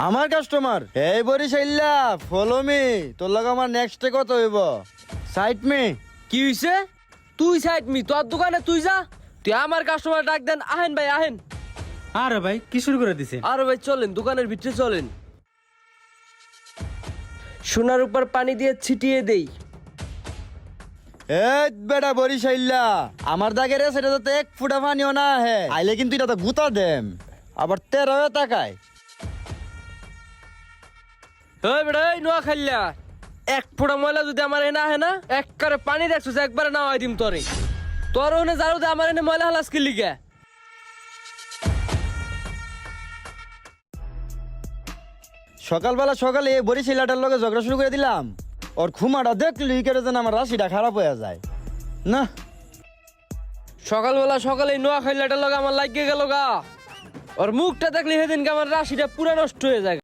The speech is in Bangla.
আমার কাস্টমার এই বরিশাইল্লা ফলো মি তোর লগে আমার নেক্সটে কত হইব সাইড মি কি হইছে? তুই সাইড মি, তোর দোকানে তুই যা। তুই আমার কাস্টমার ডাক দেন, আহেন ভাই আহেন। আরে ভাই কি শুরু করে দিছে? আরে ভাই চলেন, দোকানের ভিতরে চলেন। সোনার উপর পানি দিয়ে ছিটিয়ে দেই। এই বেটা বরিশাইল্লা আমার দাগে রে সেটা তো এক ফুটা পানিও না হে আইলে কিন্তু এটা তো গুতা দেম আবার 13 টাকায়। এই বেড়া এই নোয়া খাইলা, এক ফোঁটা ময়লা যদি আমার এনে আহে না, এক করে পানি দেখছিস একবারে না হয় দিম তোরে। তোর ওনে জানো যে আমার এনে ময়লা হালাস কি লিগা। সকালে এই বরিশাইলাটার লগে ঝগড়া শুরু করে দিলাম। ওর খুমাটা দেখলি কেটে যেন আমার রাশিটা খারাপ হয়ে যায় না। সকালে নোয়া খাইলাটার লগে আমার লাগিয়ে গেল গা। ওর মুখটা দেখলে সেদিনকে আমার রাশিটা পুরা নষ্ট হয়ে যায়।